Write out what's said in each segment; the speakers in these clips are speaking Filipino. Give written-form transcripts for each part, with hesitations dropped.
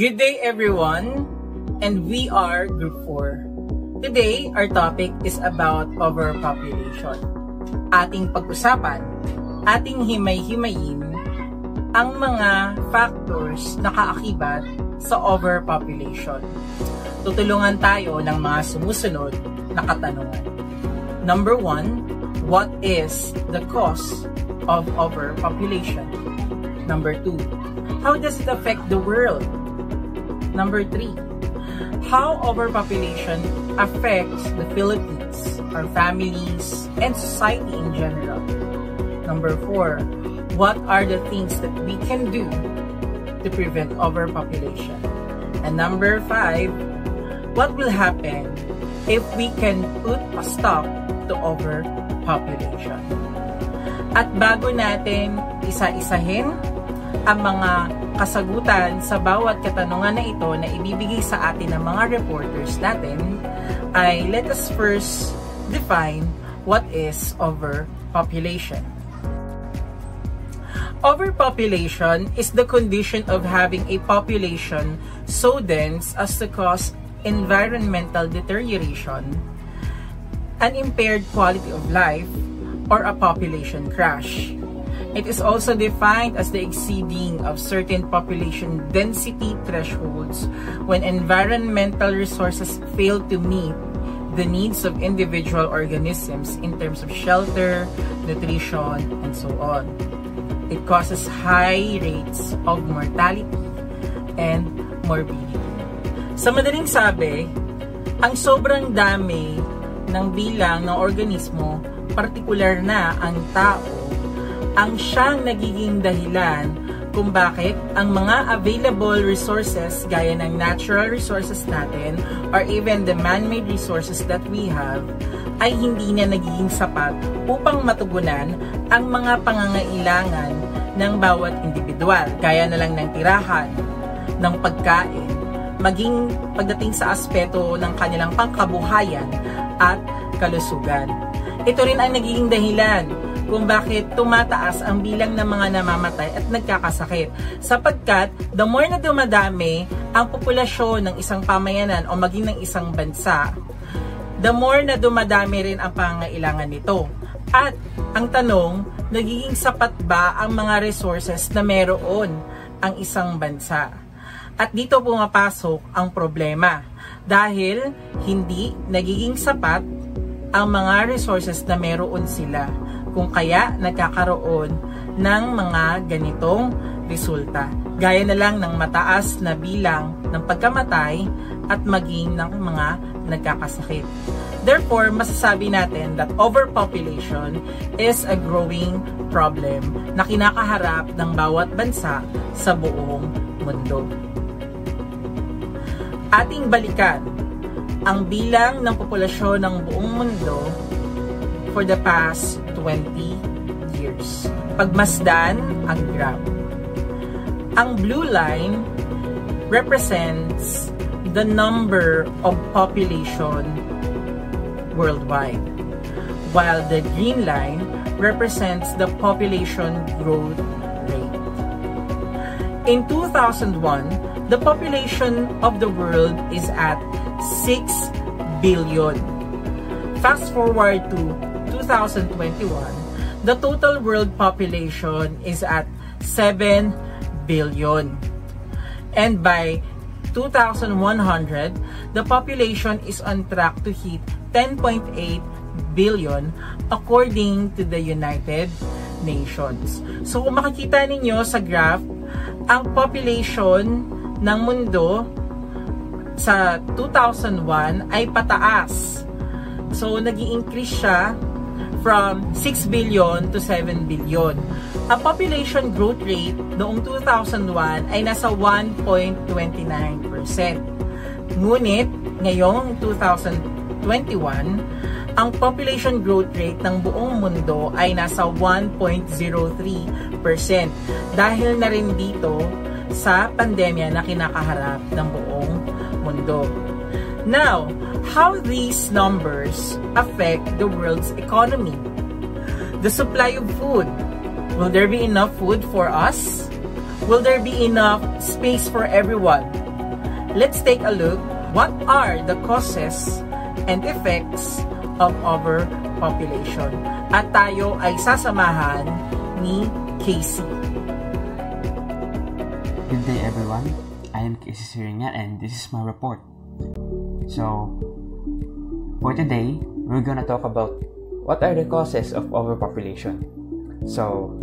Good day everyone, and we are Group 4. Today, our topic is about overpopulation. Ating pag-usapan, ating himay-himayin ang mga factors na kaakibat sa overpopulation. Tutulungan tayo ng mga sumusunod na katanungan. Number 1, what is the cause of overpopulation? Number 2, how does it affect the world? Number 3, how overpopulation affects the Philippines, our families, and society in general. Number 4, what are the things that we can do to prevent overpopulation? And number 5, what will happen if we can put a stop to overpopulation? At bago natin isa-isahin ang mga kasagutan sa bawat katanungan na ito na ibibigay sa atin ng mga reporters natin, ay let us first define what is overpopulation. Overpopulation is the condition of having a population so dense as to cause environmental deterioration, an impaired quality of life, or a population crash. It is also defined as the exceeding of certain population density thresholds when environmental resources fail to meet the needs of individual organisms in terms of shelter, nutrition, and so on. It causes high rates of mortality and morbidity. Sa madaling sabi, ang sobrang dami ng bilang ng organismo, partikular na ang tao, ang siyang nagiging dahilan kung bakit ang mga available resources gaya ng natural resources natin or even the man-made resources that we have ay hindi na nagiging sapat upang matugunan ang mga pangangailangan ng bawat individual, gaya na lang ng tirahan, ng pagkain, maging pagdating sa aspeto ng kanilang pangkabuhayan at kalusugan. Ito rin ang nagiging dahilan kung bakit tumataas ang bilang ng mga namamatay at nagkakasakit. Sapagkat, the more na dumadami ang populasyon ng isang pamayanan o maging ng isang bansa, the more na dumadami rin ang pangangailangan nito. At ang tanong, nagiging sapat ba ang mga resources na meron ang isang bansa? At dito pumapasok ang problema dahil hindi nagiging sapat ang mga resources na meron sila. Kung kaya nagkakaroon ng mga ganitong resulta. Gaya na lang ng mataas na bilang ng pagkamatay at maging ng mga nagkakasakit. Therefore, masasabi natin that overpopulation is a growing problem na kinakaharap ng bawat bansa sa buong mundo. Ating balikan ang bilang ng populasyon ng buong mundo for the past 20 years. Pagmasdan ang graph. Ang blue line represents the number of population worldwide, while the green line represents the population growth rate. In 2001, the population of the world is at 6 billion. Fast forward to 2021, the total world population is at 7 billion. And by 2100, the population is on track to hit 10.8 billion according to the United Nations. So kung makikita ninyo sa graph, ang population ng mundo sa 2001 ay pataas. So nag-i-increase siya from 6 billion to 7 billion. Ang population growth rate noong 2001 ay nasa 1.29%. Ngunit ngayong 2021, ang population growth rate ng buong mundo ay nasa 1.03% dahil na rin dito sa pandemya na kinakaharap ng buong mundo. Now, how these numbers affect the world's economy? The supply of food. Will there be enough food for us? Will there be enough space for everyone? let's take a look what are the causes and effects of overpopulation. At tayo ay sasamahan ni Casey. Good day everyone, I am Casey Siringa and this is my report. So, for today, we're gonna talk about what are the causes of overpopulation. So,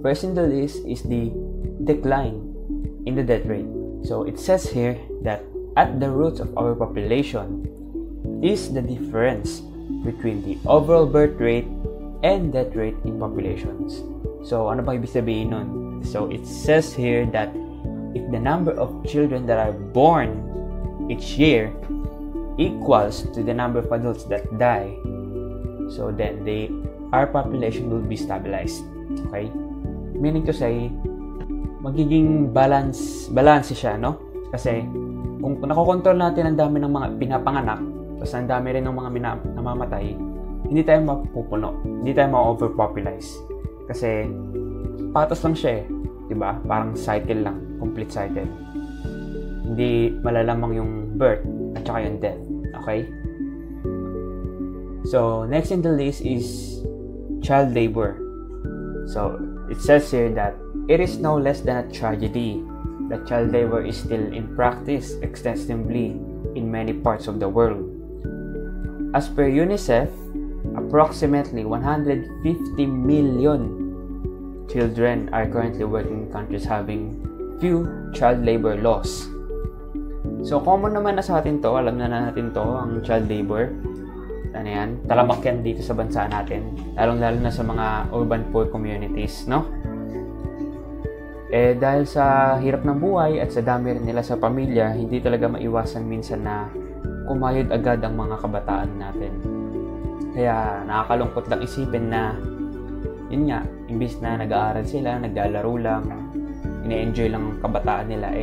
first in the list is the decline in the death rate. So, it says here that at the roots of overpopulation is the difference between the overall birth rate and death rate in populations. So, ano ba ibig sabihin nun? So, it says here that if the number of children that are born each year equals to the number of adults that die, so then our population will be stabilized. Okay? Meaning to say, magiging balance siya, no? Kasi kung nakokontrol natin ang dami ng mga pinapanganak, tapos ang dami rin ng mga namamatay, hindi tayo mapupuno, hindi tayo ma-overpopulize. Kasi patos lang siya, 'di ba? Parang cycle lang, complete cycle. Hindi malalamang yung birth at saka yung death. Okay? So, next in the list is child labor. So, it says here that it is no less than a tragedy that child labor is still in practice extensively in many parts of the world. As per UNICEF, approximately 150 million children are currently working in countries having few child labor laws. So, common naman na sa atin to, alam na natin to, ang child labor. Ano yan? Talamak yan dito sa bansa natin, lalong-lalo na sa mga urban poor communities, no? Dahil sa hirap ng buhay at sa dami rin nila sa pamilya, hindi talaga maiwasan minsan na kumayod agad ang mga kabataan natin. Kaya nakakalungkot lang isipin na yun nga, imbis na nag-aaral sila, naglalaro lang, ine-enjoy lang ang kabataan nila,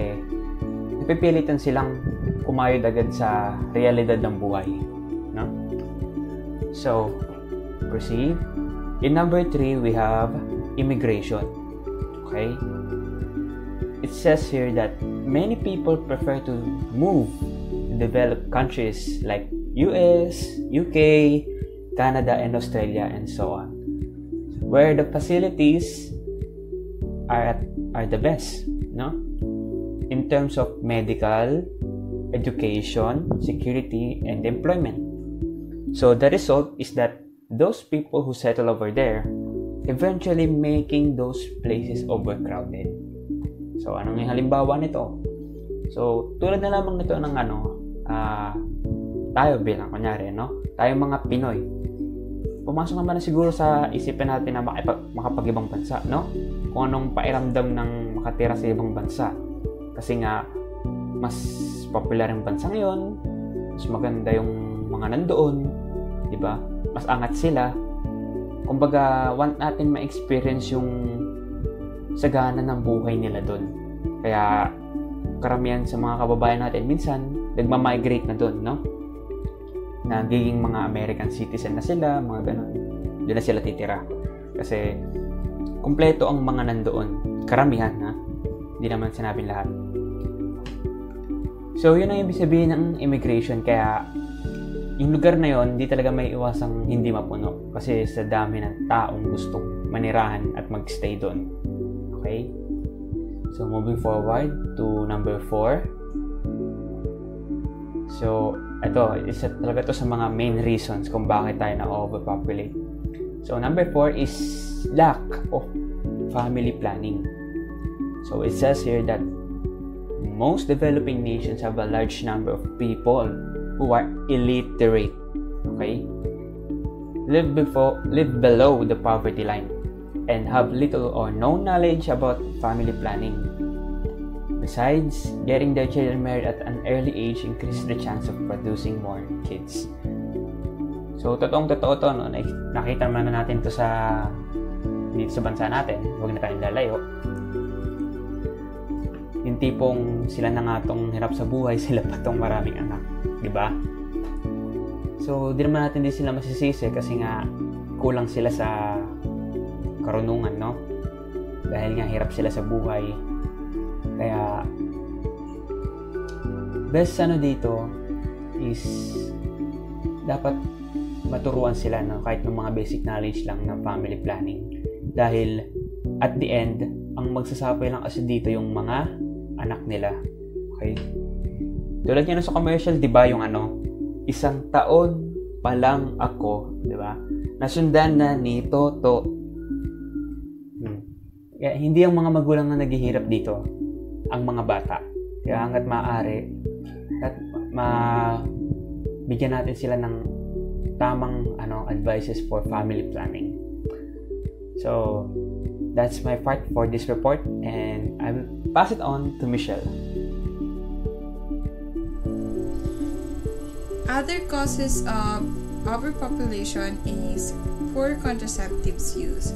napipilitan silang kumayod agad sa realidad ng buhay, no? So, proceed. In number 3, we have immigration. Okay? It says here that many people prefer to move to developed countries like US, UK, Canada, and Australia, and so on, where the facilities are the best, no? In terms of medical, education, security, and employment. So the result is that those people who settle over there eventually making those places overcrowded. So anong yung halimbawa nito? So tulad na lamang nito ng tayo bilang kunyari, no? Tayo mga Pinoy. Pumasok naman na siguro sa isipin natin na makapag-ibang bansa, no? Kung anong pairamdam ng makatira sa ibang bansa. Kasi nga mas popular yung bansa ngayon, mas maganda yung mga nandoon, di ba? Mas angat sila. Kumbaga, want natin ma-experience yung sagana ng buhay nila doon. Kaya, karamihan sa mga kababayan natin, minsan, nagmamigrate na doon, no? Nagiging mga American citizen na sila, mga ganun. Doon na sila titira. Kasi, kumpleto ang mga nandoon. Karamihan, ha? Hindi naman sinabing lahat. So, yun ang ibig sabihin ng immigration. Kaya, yung lugar na yon, hindi talaga may iwasang hindi mapuno. Kasi sa dami ng taong gustong manirahan at magstay doon. Okay? So, moving forward to number 4. So, isa talaga to sa mga main reasons kung bakit tayo na-overpopulate. So, number 4 is lack of family planning. So, it says here that most developing nations have a large number of people who are illiterate, okay? Live below the poverty line and have little or no knowledge about family planning. Besides, getting their children married at an early age increases the chance of producing more kids. So, totoong-totoo to, no? Nakita naman natin to dito sa bansa natin. Huwag na tayong lalayo. Yung tipong sila na nga tong hirap sa buhay, sila pa tong maraming anak. Diba? So, di naman natin sila masisisi kasi nga kulang sila sa karunungan, no? Dahil nga hirap sila sa buhay. Kaya best dito is dapat maturuan sila kahit ng mga basic knowledge lang ng family planning. Dahil at the end, ang magsasuffer lang kasi dito yung mga anak nila. Okay? Tulad yan sa commercial, di ba, yung 1 taon pa lang ako, di ba? Nasundan na ni Toto. Kaya, hindi ang mga magulang na naghihirap dito, ang mga bata. Kaya hanggat maaari, at bigyan natin sila ng tamang advices for family planning. So, that's my part for this report, and I will pass it on to Michelle. Other causes of overpopulation is poor contraceptives use.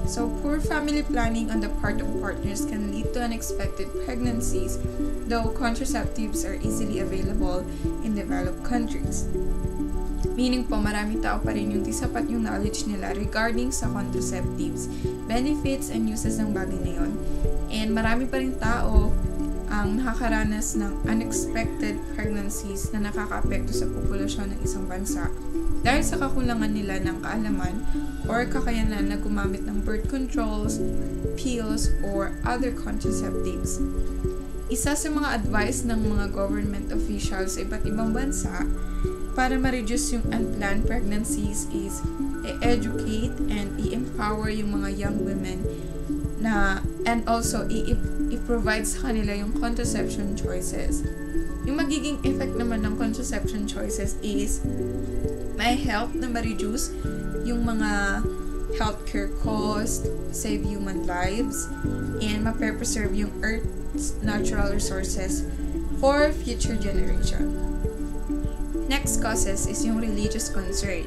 So, poor family planning on the part of partners can lead to unexpected pregnancies, though contraceptives are easily available in developed countries. Meaning po, maraming tao pa rin yung di sapat yung knowledge nila regarding sa contraceptives, benefits, and uses ng bagay na yun. And marami pa rin tao ang nakakaranas ng unexpected pregnancies na nakakaapekto sa populasyon ng isang bansa dahil sa kakulangan nila ng kaalaman or kakayanan na gumamit ng birth controls, pills, or other contraceptives. Isa sa mga advice ng mga government officials sa iba't ibang bansa para ma-reduce yung unplanned pregnancies is i-educate and i-empower yung mga young women and also i-provide sa kanila yung contraception choices. Yung magiging effect naman ng contraception choices is may help na ma-reduce yung mga healthcare cost, save human lives, and ma-preserve yung Earth's natural resources for future generation. Next causes is yung religious concern.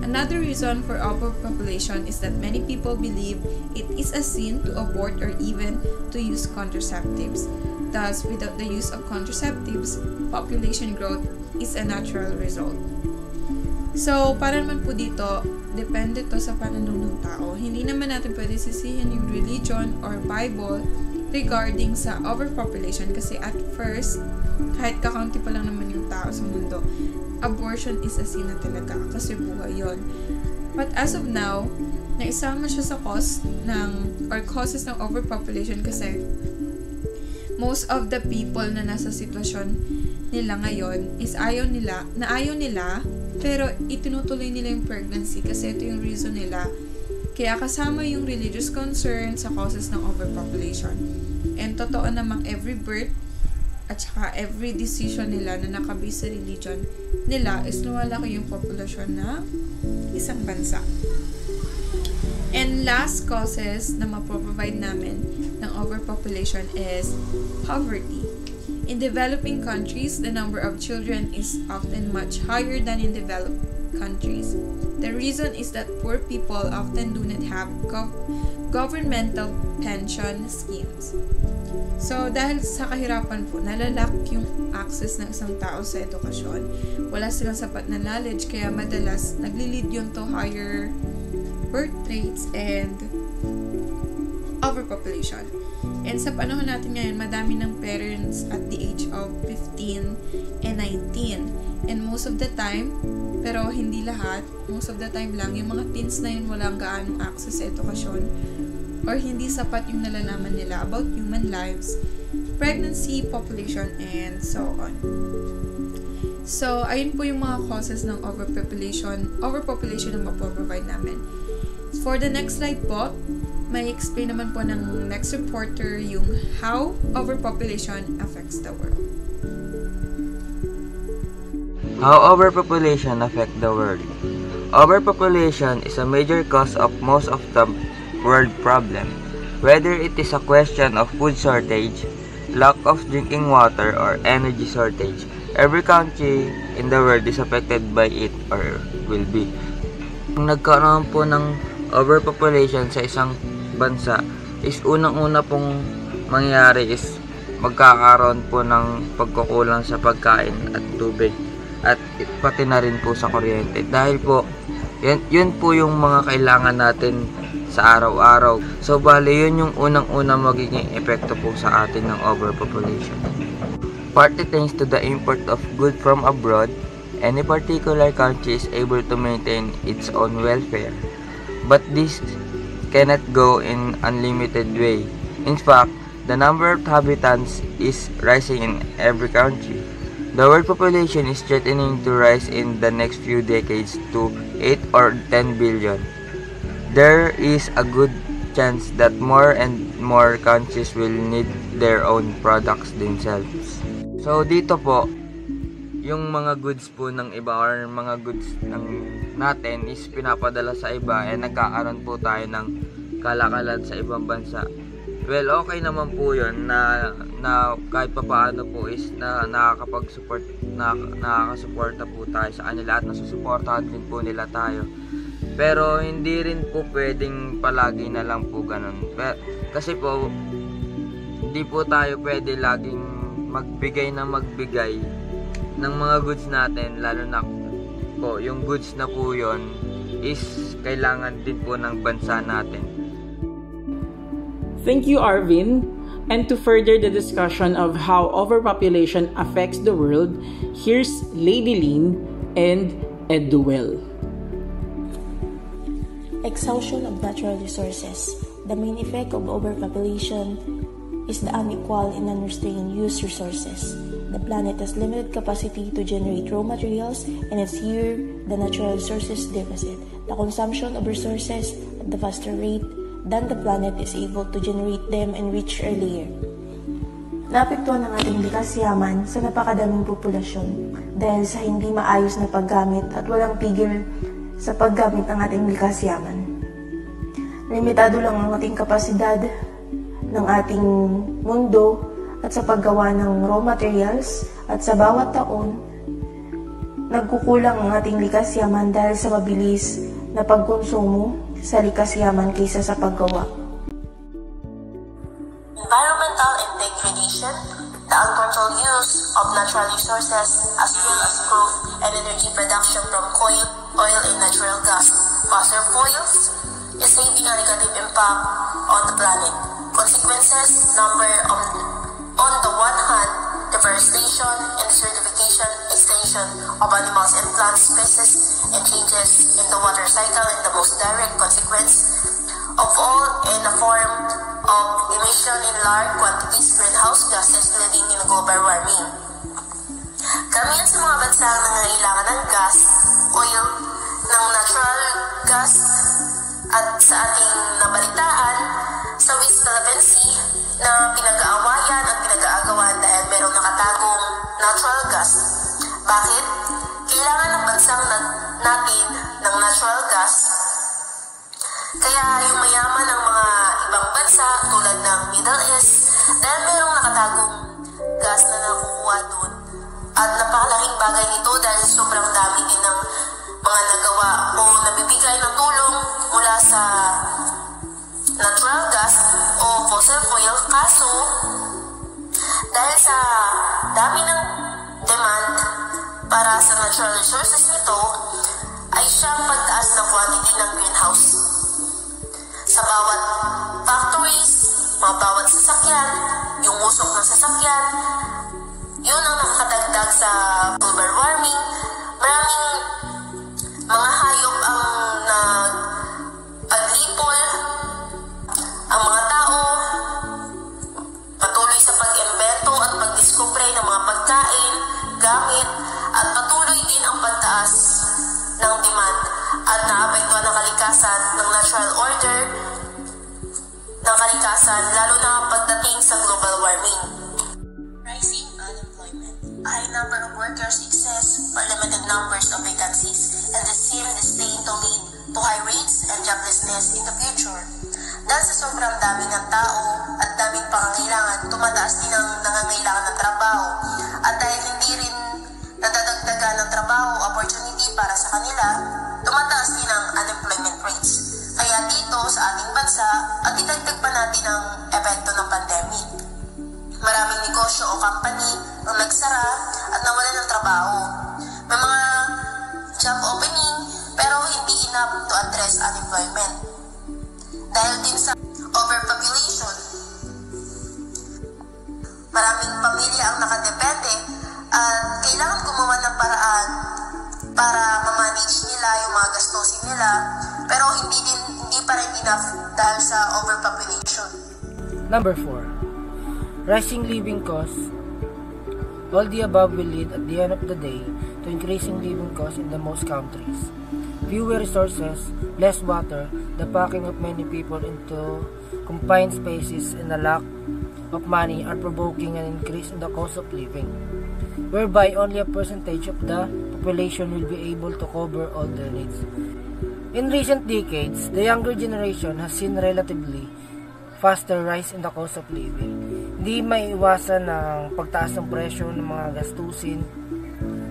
Another reason for overpopulation is that many people believe it is a sin to abort or even to use contraceptives. Thus, without the use of contraceptives, population growth is a natural result. So, para naman po dito, depende to sa pananaw ng tao. Hindi naman natin pwede sisihin yung religion or Bible regarding sa overpopulation kasi at first, kahit kakaunti pa lang naman yung tao sa mundo, abortion is a sin na talaga kasi buhay yun. But as of now, naisama siya sa causes ng overpopulation kasi most of the people na nasa sitwasyon nila ngayon is ayaw nila pero itinutuloy nila yung pregnancy kasi ito yung reason nila. Kaya kasama yung religious concern sa causes ng overpopulation. And totoo namang every birth at saka every decision nila na nakabase sa religion nila is lumalaki yung populasyon na isang bansa. And last causes na maproprovide namin ng overpopulation is poverty. In developing countries, the number of children is often much higher than in developed countries. The reason is that poor people often do not have governmental pension schemes. So, dahil sa kahirapan po, nalalak yung access ng isang tao sa edukasyon. Wala silang sapat na knowledge, kaya madalas naglilid yun to higher birth rates and overpopulation. And sa panahon natin ngayon, madami ng parents at the age of 15 and 19. And most of the time, pero hindi lahat, most of the time lang, yung mga teens na yun walang gaanong access sa edukasyon or hindi sapat yung nalalaman nila about human lives, pregnancy, population, and so on. So, ayun po yung mga causes ng overpopulation na mapoprovide namin. For the next slide po, may explain naman po ng next reporter yung how overpopulation affects the world. How overpopulation affect the world. Overpopulation is a major cause of most of the world problem. Whether it is a question of food shortage, lack of drinking water, or energy shortage, every country in the world is affected by it or will be. Kung nagkaroon po ng overpopulation sa isang bansa is unang-una pong mangyayari is magkakaroon po ng pagkukulang sa pagkain at tubig at pati na rin po sa kuryente dahil po yun po yung mga kailangan natin sa araw-araw. So bali yun yung unang-una magiging epekto po sa atin ng overpopulation. Partly thanks to the import of goods from abroad, any particular country is able to maintain its own welfare. But this cannot go in unlimited way. In fact, the number of inhabitants is rising in every country. The world population is threatening to rise in the next few decades to 8 or 10 billion. There is a good chance that more and more countries will need their own products themselves. So dito po, yung mga goods po ng iba or mga goods natin is pinapadala sa iba and nagkakaroon po tayo ng kalakalan sa ibang bansa. Well, okay naman po yun na kahit papaano po is na nakakasuporta po tayo sa kanila at nasusuportahan din po nila tayo. Pero hindi rin po pwedeng palagi na lang po ganun. Kasi po, hindi po tayo pwede laging magbigay ng mga goods natin, lalo na po, yung goods na po yun is kailangan din po ng bansa natin. Thank you, Arvin. And to further the discussion of how overpopulation affects the world, here's Lady Lynn and Ed Duell. Exhaustion of natural resources. The main effect of overpopulation is the unequal and unrestrained use resources. The planet has limited capacity to generate raw materials, and it's here the natural resources deficit. The consumption of resources at the faster rate than the planet is able to generate them and reach earlier. Naapektuhan ang ating likas yaman sa napakadaming populasyon dahil sa hindi maayos na paggamit at walang pigil sa paggamit ng ating likas yaman. Limitado lang ang ating kapasidad ng ating mundo at sa paggawa ng raw materials at sa bawat taon, nagkukulang ang ating likas yaman dahil sa mabilis na pagkonsumo sa likas yaman kaysa sa paggawa. Environmental and degradation, the uncontrolled use of natural resources as well as growth and energy production from coal, oil, and natural gas, fossil fuels, is having a negative impact on the planet. Consequences number on the one hand, deforestation and desertification, extinction of animals and plant species, and changes in the water cycle, and the most direct consequence of all in the form of emission in large quantities greenhouse gases leading in global warming. Karamihan sa mga bansa ang nangangailangan ng gas, oil, ng natural gas, at sa ating nabalitaan sa West Philippine Sea na pinag-aawayan at pinag-aagawan dahil merong nakatagong natural gas. Bakit? Kailangan ng bansang natin ng natural gas. Kaya yung mayaman ng mga ibang bansa tulad ng Middle East dahil merong nakatagong gas na nakukuha doon. At napakalaking bagay nito dahil sobrang dami din ng mga nagawa o nabibigay ng tulong mula sa natural gas o fossil fuel. Kaso, dahil sa dami ng demand para sa natural resources nito, ay siyang pagtaas ng quantity ng greenhouse. Sa bawat factories, mga bawat sasakyan, yung usok ng sasakyan, yun ang nakakadagdag sa global warming. Maraming mga hayop ang nagpaglipol, ang mga tao patuloy sa pag-imbento at pag-discover ng mga pagkain, gamit, at patuloy din ang pagtaas ng demand at naapektuhan ng kalikasan ng natural order ng kalikasan, lalo na pagdating sa global warming. Rising unemployment. A high number of workers exists for limited numbers of vacancies, and this seems destined to lead to high rates and joblessness in the future. Dahil sa sobrang dami ng tao at daming pangangailangan, tumataas din ang nangangailangan ng trabaho. At dahil hindi rin nadadagdagan ng trabaho opportunity para sa kanila, tumataas din ang unemployment rates. Kaya dito sa ating bansa, at idagdag pa natin ang epekto ng pandemic. Maraming negosyo o company ang nagsara at nawalan ng trabaho. May mga job opening pero hindi enough to address unemployment. Dahil din sa overpopulation, Maraming pamilya ang nakadepende at kailangan gumawa ng paraan para ma-manage nila yung mga gastusin nila, pero hindi pa rin enough dahil sa overpopulation. Number 4. Rising living costs. All the above will lead at the end of the day to increasing living costs in the most countries. Fewer resources, less water, the packing of many people into confined spaces, and a lack of money are provoking an increase in the cost of living, whereby only a percentage of the population will be able to cover all their needs. In recent decades, the younger generation has seen relatively faster rise in the cost of living. Hindi maiiwasan ng pagtaas ng presyo ng mga gastusin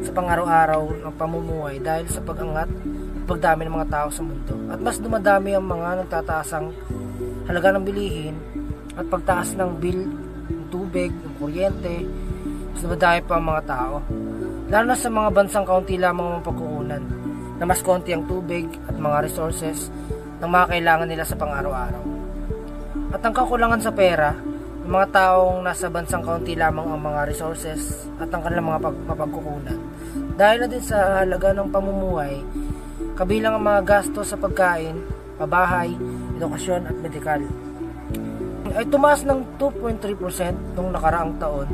sa pang-araw-araw ng pamumuhay dahil sa pag-angat at pagdami ng mga tao sa mundo. At mas dumadami ang mga nagtataasang halaga ng bilihin at pagtaas ng bill ng tubig, ng kuryente, mas dumadami pa ang mga tao. Lalo na sa mga bansang kaunti lamang ang mapagkukunan na mas konti ang tubig at mga resources ng mga kailangan nila sa pang-araw-araw. At ang kakulangan sa pera, ng mga taong nasa bansang kaunti lamang ang mga resources at ang kanilang mga mapagkukunan. Dahil na din sa halaga ng pamumuhay, kabilang ang mga gasto sa pagkain, pabahay, edukasyon at medikal, ay tumaas ng 2.3% noong nakaraang taon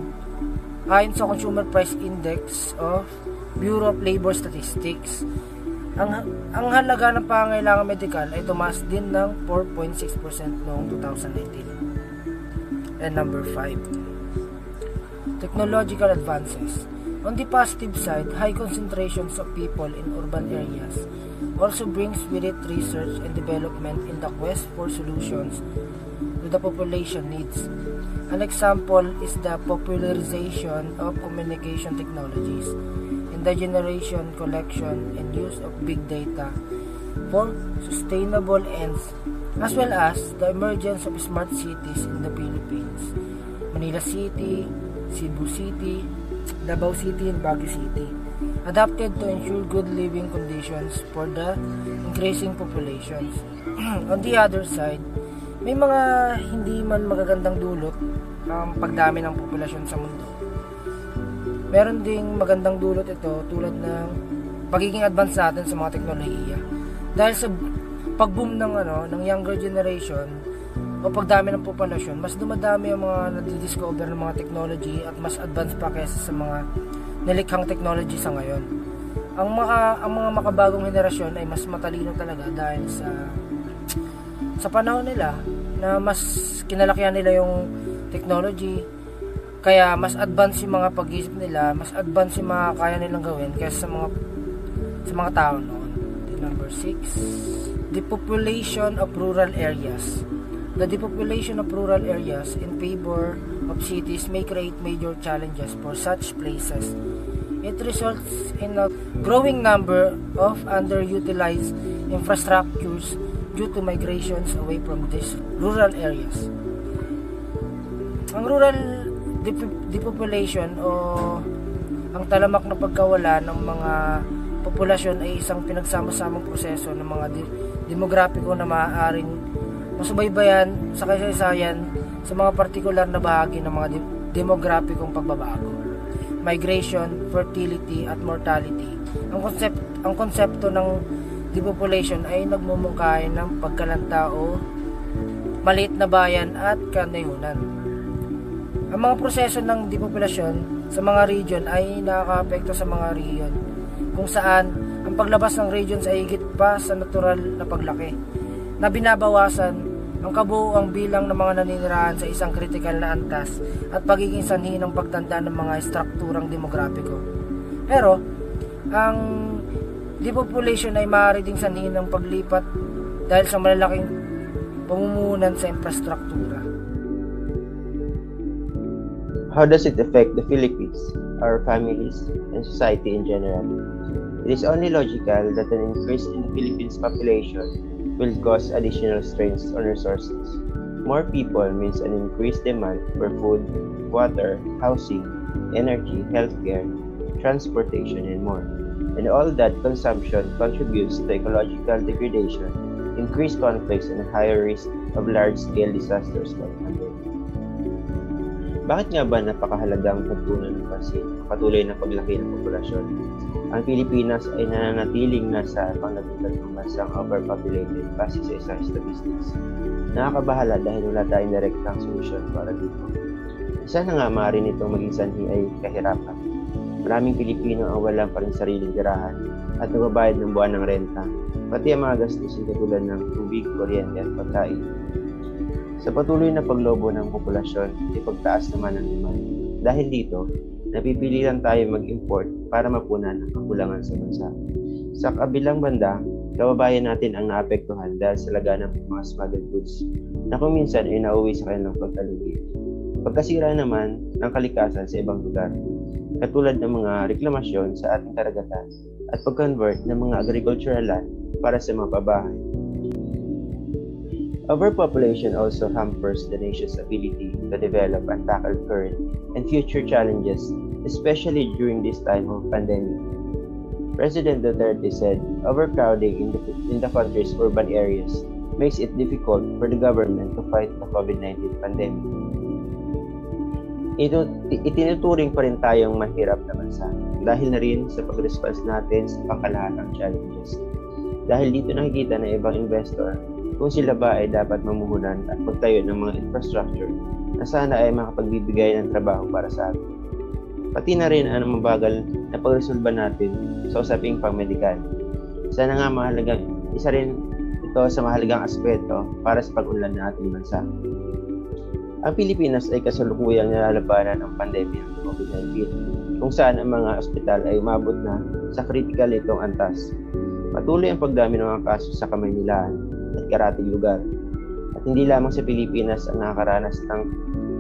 ayon sa Consumer Price Index of Bureau of Labor Statistics. Ang halaga ng pangangailangan medikal ay tumaas din ng 4.6% noong 2019. And number 5. Technological advances. On the positive side, high concentrations of people in urban areas also brings with it research and development in the quest for solutions to the population needs. An example is the popularization of communication technologies and the generation, collection, and use of big data for sustainable ends, as well as the emergence of smart cities in the Philippines. Manila City, Cebu City, Davao City, and Baguio City, adapted to ensure good living conditions for the increasing populations. On the other side, may mga hindi man magagandang dulot ang pagdami ng populasyon sa mundo. Meron ding magandang dulot ito tulad ng pagiging advance natin sa mga teknolohiya. Dahil sa pag-boom ng younger generation o pagdami ng populasyon, mas dumadami ang mga nadidiscover ng mga technology at mas advanced pa kaysa sa mga nilikhang technology sa ngayon. Ang mga makabagong henerasyon ay mas matalino talaga dahil sa panahon nila na mas kinalakihan nila yung technology, kaya mas advanced yung mga pag-isip nila, mas advanced yung mga kaya nilang gawin kaysa sa mga tao noon. Number 6, depopulation of rural areas. The depopulation of rural areas in favor of cities may create major challenges for such places. It results in a growing number of underutilized infrastructures due to migrations away from these rural areas. Ang rural depopulation o ang talamak na pagkawala ng mga populasyon ay isang pinagsama-samang proseso ng mga demograpiko na maaaring masubaybayan sa kasaysayan sa mga partikular na bahagi ng mga demograpikong pagbabago. Migration, fertility at mortality. Ang konsepto ng depopulation ay nagmumungkahi ng pagkalanta o maliit na bayan at kanayunan. Ang mga proseso ng depopulasyon sa mga region ay nakakaapekto sa mga region kung saan ang paglabas ng regions ay higit pa sa natural na paglaki na binabawasan ang kabuuang bilang ng mga naninirahan sa isang kritikal na antas at pagiging sanhi ng pagtanda ng mga strukturang demograpiko. Pero ang depopulation ay maaari ding sanhi ng paglipat dahil sa malalaking pamumuhunan sa infrastruktura. How does it affect the Philippines, our families, and society in general? It is only logical that an increase in the Philippines population will cause additional strains on resources. More people means an increased demand for food, water, housing, energy, healthcare, transportation, and more. And all that consumption contributes to ecological degradation, increased conflicts, and higher risk of large-scale disasters like pandemic. Bakit nga ba napakahalagang pagtuunan ng pansin ang patuloy na paglaki ng populasyon? Ang Pilipinas ay nananatiling nasa panglagutan bansang overpopulated base sa isang statistics. Nakakabahala dahil wala tayong direktang solusyon para dito. Isa na nga maaari nitong maging sanhi ay kahirapan. Maraming Pilipino ang walang pa rin sariling tirahan at nagbabayad ng buwan ng renta, pati ang mga gastusin katulad ng tubig, kuryente at pagkain. Sa patuloy na paglobo ng populasyon, ipagtaas naman ang demand. Dahil dito, napipili lang tayo mag-import para mapunan ang kakulangan sa bansa. Sa kabilang banda, kababayan natin ang naapektuhan dahil sa laganap ng mga smuggled goods na kung minsan ay nauwi sa kanilang pagkalugi. Pagkasira naman ng kalikasan sa ibang lugar, katulad ng mga reklamasyon sa ating karagatan at pag-convert ng mga agricultural land para sa mga pabahay. Overpopulation also hampers the nation's ability to develop and tackle current and future challenges, especially during this time of pandemic. President Duterte said, overcrowding in the country's urban areas makes it difficult for the government to fight the COVID-19 pandemic. Itinuturing pa rin tayong mahirap na bansa dahil na rin sa pag-response natin sa pangkalahatang challenges. Dahil dito nakikita ng ibang investor kung sila ba ay dapat mamuhunan at magtayo ng mga infrastructure na sana ay makapagbibigay ng trabaho para sa atin. Pati na rin ang mabagal na pagresolba natin sa usaping pang-medikal. Isa rin ito sa mahalagang aspeto para sa pag-unlad ng ating bansa. Ang Pilipinas ay kasalukuyang nilalabanan ng pandemya ng COVID-19, kung saan ang mga ospital ay umabot na sa critical nitong antas. Patuloy ang pagdami ng mga kaso sa Kamaynilaan at karating lugar. At hindi lamang sa Pilipinas ang nakakaranas ng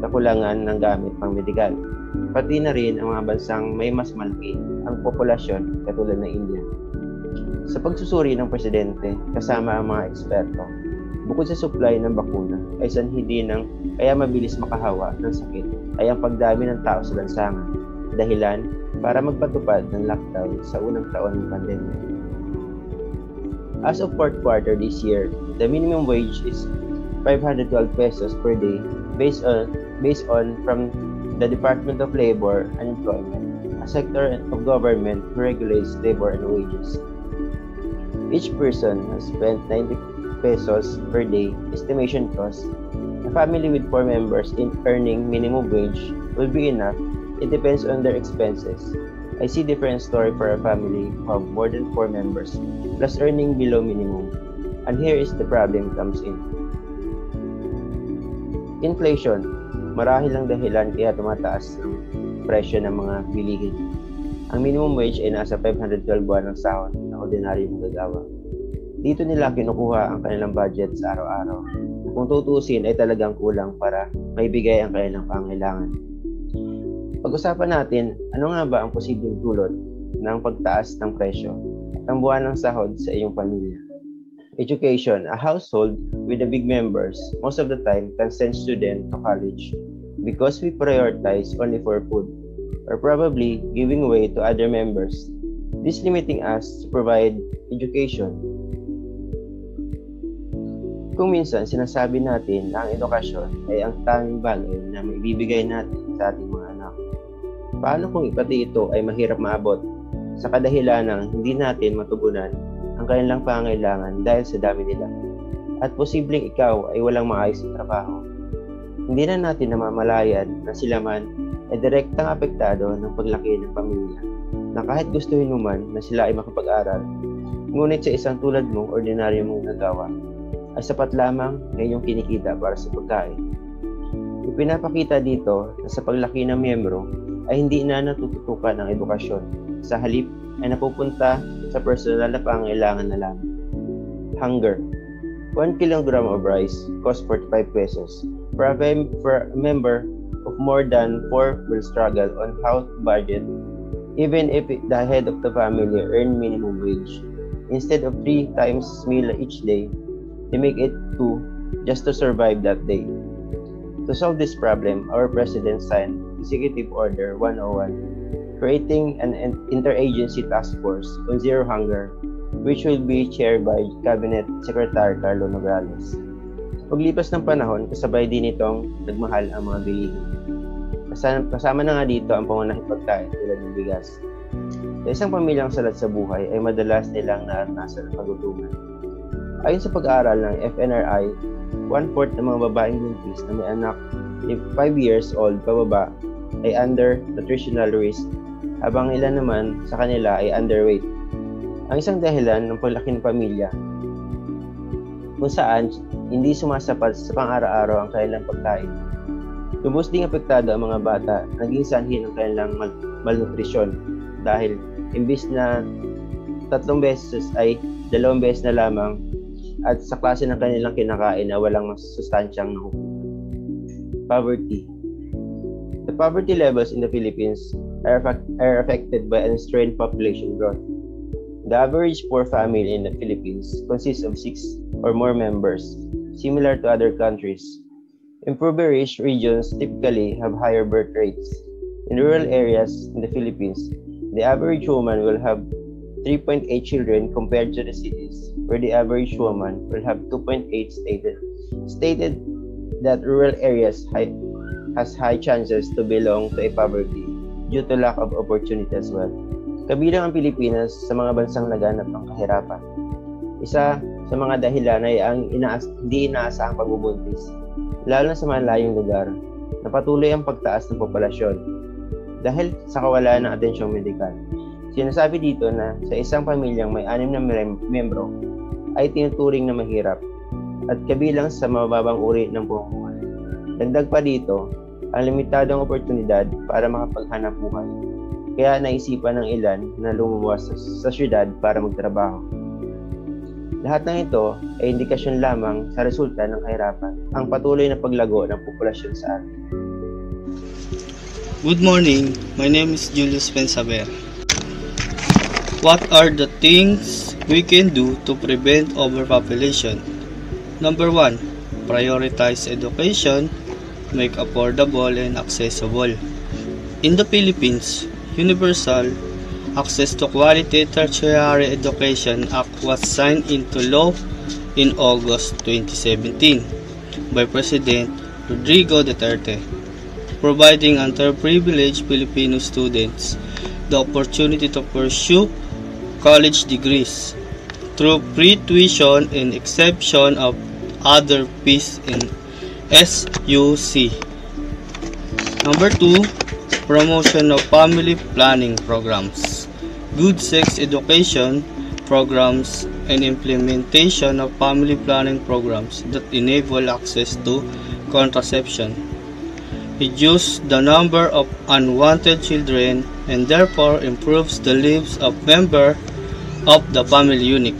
kakulangan ng gamit pang medikal. Pati na rin ang mga bansang may mas malaki ang populasyon katulad ng India. Sa pagsusuri ng presidente kasama ang mga eksperto, bukod sa supply ng bakuna ay sanhi din ng kaya mabilis makahawa ng sakit ay ang pagdami ng tao sa lansangan, dahilan para magpatupad ng lockdown sa unang taon ng pandemya. As of fourth quarter this year, the minimum wage is 512 pesos per day based on from the Department of Labor and Employment, a sector of government who regulates labor and wages. Each person has spent 90 pesos per day estimation cost. A family with 4 members in earning minimum wage will be enough. It depends on their expenses. I see different story for a family who have more than 4 members plus earning below minimum. And here is the problem comes in. Inflation. Marahil ang dahilan kaya tumataas ang presyo ng mga bilihin. Ang minimum wage ay nasa 512 buwan ng sahod ng ordinaryong manggagawa. Dito nila kinukuha ang kanilang budget sa araw-araw. Kung tutusin ay talagang kulang para maibigay ang kanilang pangailangan. Pag-usapan natin, ano nga ba ang posibleng dulot ng pagtaas ng presyo at ang buwan ng sahod sa iyong pamilya? Education. A household with the big members most of the time can send student to college because we prioritize only for food or probably giving way to other members. This limiting us to provide education. Kung minsan sinasabi natin na ang edukasyon ay ang tanging bagay na maibibigay natin sa ating mga anak. Paano kung ipati ito ay mahirap maabot sa kadahilan ng hindi natin matugunan ang kanilang pangailangan dahil sa dami nila at posibleng ikaw ay walang maayos na trabaho. Hindi na natin namamalayan na sila man ay direktang apektado ng paglaki ng pamilya na kahit gustuhin mo man na sila ay makapag-aral, ngunit sa isang tulad mong ordinaryo mong nagawa ay sapat lamang na iyong kinikita para sa pagkain. Ipinapakita dito na sa paglaki ng miyembro ay hindi na natututukan ang edukasyon. Sa halip ay napupunta sa personal na pangailangan na lang. Hunger. 1 kilogram of rice costs 45 pesos. For a member of more than 4 will struggle on how to budget even if the head of the family earn minimum wage. Instead of 3 times meal each day, they make it 2 just to survive that day. To solve this problem, our President signed Executive Order 101, creating an interagency task force on zero hunger, which will be chaired by Cabinet Secretary Carlo Nograles. Paglipas ng panahon, kasabay din itong nagmahal ang mga bilihin. Kasama na nga dito ang pangunahing pagkain tulad ng bigas. Sa isang pamilyang salat sa buhay ay madalas nilang naranasan ang kagutuman. Ayon sa pag-aaral ng FNRI, 1/4 ng mga babaeng buntis na may anak 5 years old pababa ay under nutritional risk, habang ilan naman sa kanila ay underweight. Ang isang dahilan ng paglaki ng pamilya kung saan hindi sumasapat sa pang-araw-araw ang kanilang pagkain. Lubos ding apektado ang mga bata, naging sanhi ng kanilang malnutrisyon dahil imbis na 3 beses ay 2 beses na lamang at sa klase ng kanilang kinakain na walang sustansyang nakukuha. Poverty. The poverty levels in the Philippines are affected by unrestrained population growth. The average poor family in the Philippines consists of 6 or more members, similar to other countries. Impoverished regions typically have higher birth rates. In rural areas in the Philippines, the average woman will have 3.8 children compared to the cities, where the average woman will have 2.8 stated that rural areas has high chances to belong to a poverty due to lack of opportunity as well. Kabilang ang Pilipinas sa mga bansang laganap ng kahirapan. Isa sa mga dahilan ay ang hindi inaasahang pagbubuntis, lalo na sa malayong lugar, na patuloy ang pagtaas ng populasyon dahil sa kawalan ng atensyong medikal. Sinasabi dito na sa isang pamilyang may 6 na membro ay tinuturing na mahirap at kabilang sa mababang uri ng pamumuhay. Dagdag pa dito, ang limitadong oportunidad para makapaghanap buhay. Kaya naisipan ng ilan na lumuwas sa syudad para magtrabaho. Lahat ng ito ay indikasyon lamang sa resulta ng kahirapan, ang patuloy na paglago ng populasyon sa atin. Good morning, my name is Julius Pensaber. What are the things we can do to prevent overpopulation? Number 1, prioritize education, make affordable and accessible. In the Philippines, universal access to quality tertiary education Act was signed into law in August 2017 by President Rodrigo Duterte, providing underprivileged Filipino students the opportunity to pursue college degrees through free tuition and exception of other fees in SUC. Number 2, promotion of family planning programs, good sex education programs, and implementation of family planning programs that enable access to contraception, reduce the number of unwanted children, and therefore improves the lives of members of the family unit,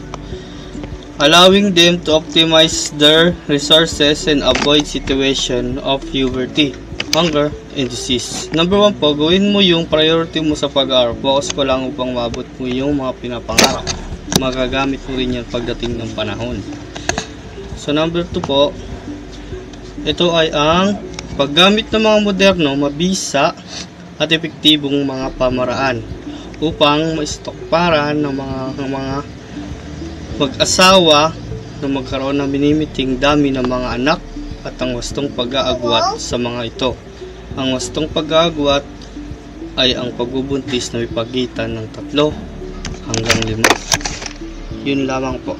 allowing them to optimize their resources and avoid situation of poverty, hunger, and disease. Number 1 po, gawin mo yung priority mo sa pag-aaral. Focus ko lang upang maabot mo yung mga pinapangarap. Magagamit mo rin yan pagdating ng panahon. So number 2 po, ito ay ang paggamit ng mga moderno, mabisa at epektibong mga pamaraan upang maistokparan ng mga mag-asawa na magkaroon ng minimiting dami ng mga anak at ang wastong pag-aagwat sa mga ito. Ang wastong pag-aagwat ay ang pagbubuntis na may pagitan ng 3 hanggang 5. Yun lamang po.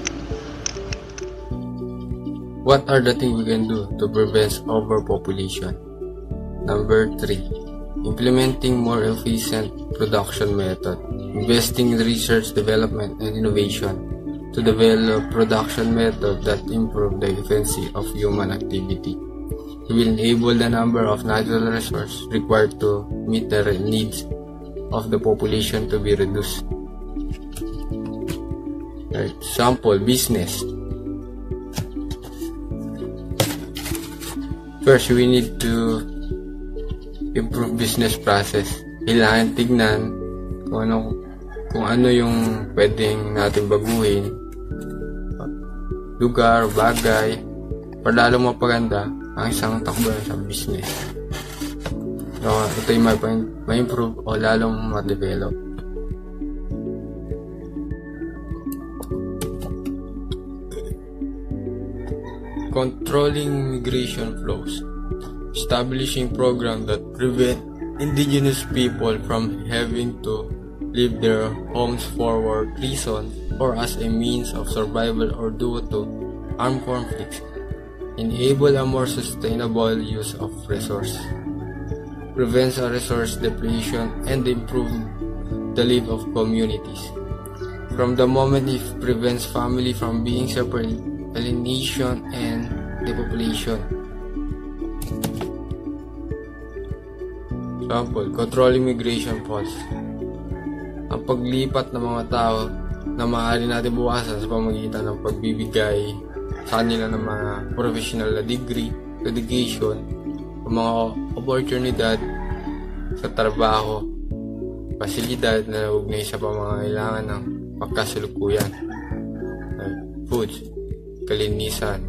What are the things we can do to prevent overpopulation? Number 3. Implementing more efficient production method. Investing in research, development, and innovation to develop production method that improve the efficiency of human activity. It will enable the number of natural resources required to meet the needs of the population to be reduced. Example, business. First, we need to improve business process. Kailangan tignan kung ano yung pwedeng natin baguhin, lugar, bagay, para lalo mapaganda ang isang takbo sa business. So, ito yung ma-improve o lalong ma-develop. Controlling migration flows. establishing programs that prevent indigenous people from having to leave their homes for work reasons or as a means of survival or due to armed conflicts, enable a more sustainable use of resources, prevents a resource depletion, and improve the life of communities. From the moment it prevents family from being separated, alienation, and depopulation. Example, control immigration policy. Ang paglipat ng mga tao na maaari natin buwasan sa pamamagitan ng pagbibigay sa kanila ng mga professional na degree, education, mga oportunidad sa trabaho, pasilidad na naugnay sa pamangailangan ng pagkasalukuyan, foods, kalinisan,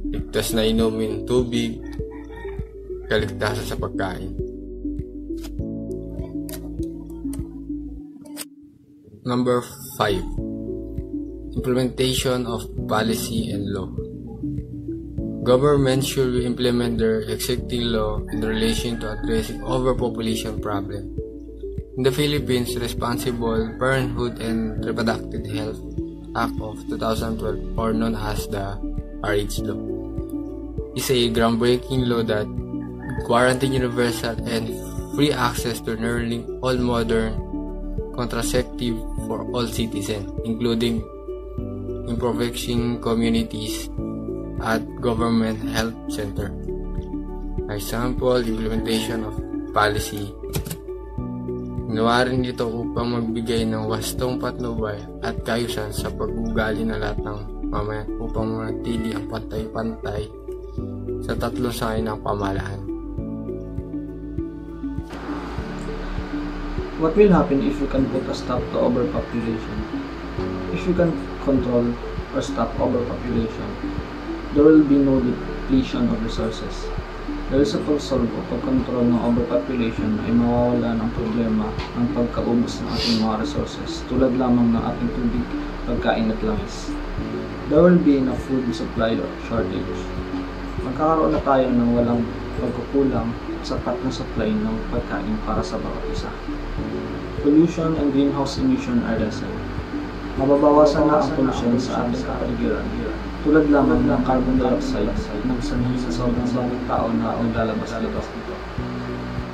ligtas na inumin tubig, kaligtasan sa pagkain. Number 5. Implementation of policy and law. Governments should implement their existing law in relation to addressing overpopulation problem. In the Philippines, Responsible Parenthood and Reproductive Health Act of 2012, or known as the RH Law, is a groundbreaking law that guarantees universal and free access to nearly all modern contraceptive for all citizens, including impoverishing communities at government health center. Example, implementation of policy. Ginawa rin ito upang magbigay ng wastong patnubay at kaayusan sa pag-ugali ng lahat ng mamayan upang manatili ang pantay-pantay sa tatlong sangay ng pamahalaan. What will happen if we can put a stop to overpopulation? If we can control or stop overpopulation, there will be no depletion of resources. Dahil sa pag-solve o pag-control ng overpopulation ay mawawala ng problema ng pagkaubos ng ating mga resources tulad lamang ng ating tubig, pagkain at langis. There will be enough food supply or shortage. Magkakaroon na tayo ng walang pagkukulang at sapat na supply ng pagkain para sa bawat isa. Pollution and greenhouse emission are lessened. Mababawasan na ang pollution sa ating kapaligiran, tulad lamang ng carbon dioxide ng sanhi sa sobrang daming tao na naglalabas dito.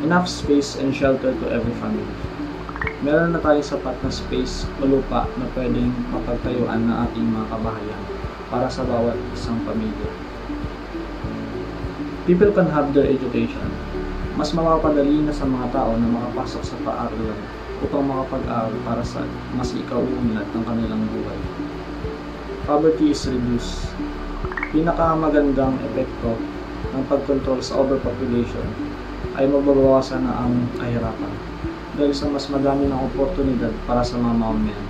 Enough space and shelter to every family. Meron na tayong sapat na space o lupa na pwedeng mapagtayuan ng ating mga kabahayan para sa bawat isang pamilya. People can have their education. Mas mapapadali na sa mga tao na makapasok sa paaralan upang makapag-aral para sa mas ikauunlad ng kanilang buhay. Poverty is reduced. Pinakamagandang epekto ng pagkontrol sa overpopulation ay mababawasan na ang kahirapan dahil sa mas madami ng oportunidad para sa mga mamamayan.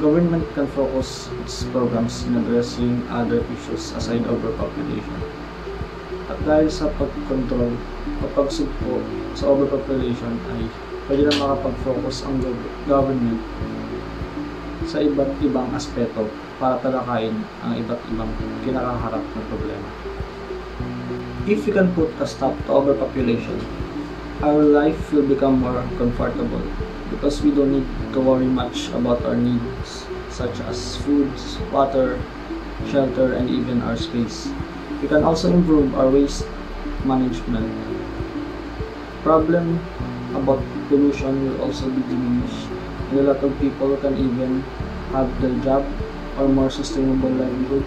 Government can focus its programs in addressing other issues aside overpopulation. At dahil sa pagkontrol o pagsugpo sa overpopulation ay pwede na makapag-focus ang government sa iba't ibang aspeto para talakayin ang iba't ibang kinakaharap na problema. If we can put a stop to overpopulation, our life will become more comfortable because we don't need to worry much about our needs such as food, water, shelter, and even our space. We can also improve our waste management. Problem about pollution will also be diminished, and a lot of people can even have their job or more sustainable livelihood.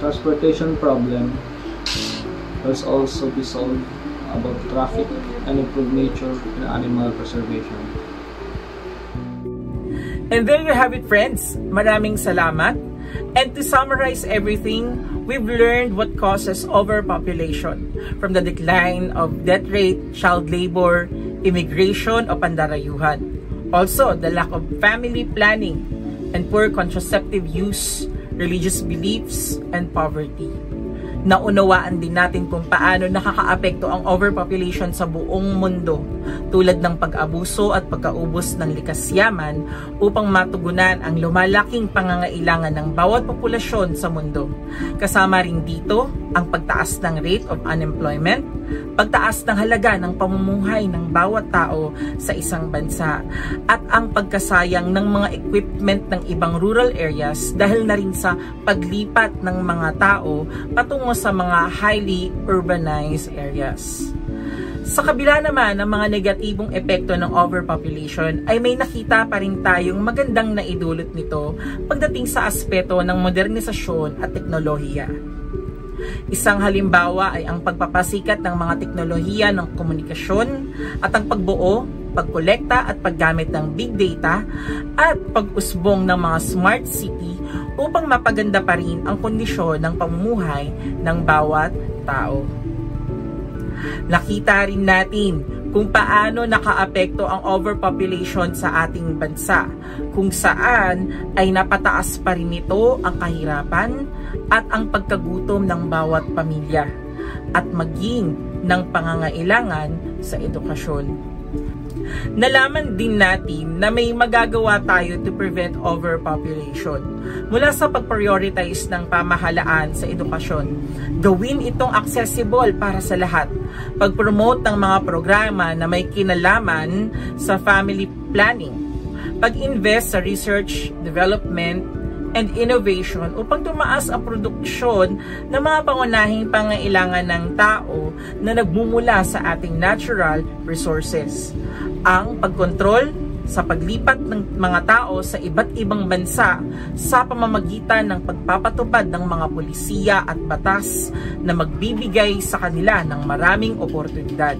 Transportation problem will also be solved about traffic and improve nature and animal preservation. And there you have it, friends. Maraming salamat. And to summarize everything, we've learned what causes overpopulation, from the decline of death rate, child labor, immigration o pandarayuhan. Also, the lack of family planning and poor contraceptive use, religious beliefs, and poverty. Naunawaan din natin kung paano nakakaapekto ang overpopulation sa buong mundo, tulad ng pag-abuso at pagkaubos ng likas yaman upang matugunan ang lumalaking pangangailangan ng bawat populasyon sa mundo. Kasama rin dito ang pagtaas ng rate of unemployment, pagtaas ng halaga ng pamumuhay ng bawat tao sa isang bansa, at ang pagkasayang ng mga equipment ng ibang rural areas dahil na rin sa paglipat ng mga tao patungo sa mga highly urbanized areas. Sa kabila naman ng mga negatibong epekto ng overpopulation ay may nakita pa rin tayong magandang naidulot nito pagdating sa aspeto ng modernisasyon at teknolohiya. Isang halimbawa ay ang pagpapasikat ng mga teknolohiya ng komunikasyon at ang pagbuo, pagkolekta at paggamit ng big data at pag-usbong ng mga smart city upang mapaganda pa rin ang kondisyon ng pamumuhay ng bawat tao. Nakita rin natin kung paano nakaapekto ang overpopulation sa ating bansa, kung saan ay napataas pa rin nito ang kahirapan at ang pagkagutom ng bawat pamilya at maging ng pangangailangan sa edukasyon. Nalaman din natin na may magagawa tayo to prevent overpopulation. Mula sa pag-prioritize ng pamahalaan sa edukasyon, gawin itong accessible para sa lahat. Pag-promote ng mga programa na may kinalaman sa family planning. Pag-invest sa research, development, and innovation upang tumaas ang produksyon ng mga pangunahing pangailangan ng tao na nagmumula sa ating natural resources. Ang pagkontrol sa paglipat ng mga tao sa iba't ibang bansa sa pamamagitan ng pagpapatupad ng mga pulisiya at batas na magbibigay sa kanila ng maraming oportunidad.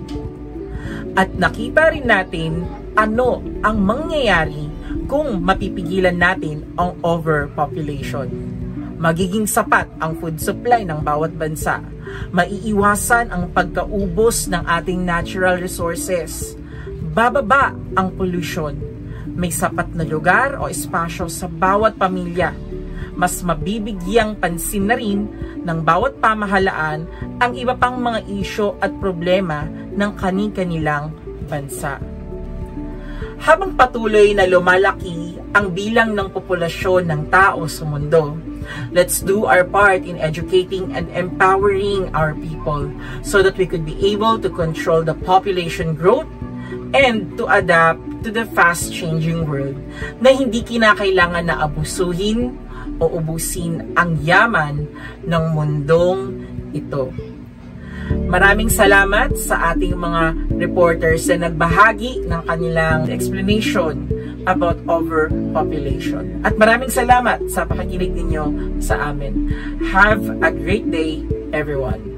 At nakita rin natin ano ang mangyayari kung mapipigilan natin ang overpopulation. Magiging sapat ang food supply ng bawat bansa. Maiiwasan ang pagkaubos ng ating natural resources. Bababa ang pollution. May sapat na lugar o espasyo sa bawat pamilya. Mas mabibigyang pansin na rin ng bawat pamahalaan ang iba pang mga isyu at problema ng kani-kanilang bansa. Habang patuloy na lumalaki ang bilang ng populasyon ng tao sa mundo, let's do our part in educating and empowering our people so that we could be able to control the population growth and to adapt to the fast-changing world na hindi kinakailangan na abusuhin o ubusin ang yaman ng mundong ito. Maraming salamat sa ating mga reporters na nagbahagi ng kanilang explanation about overpopulation. At maraming salamat sa pakikinig ninyo sa amin. Have a great day, everyone.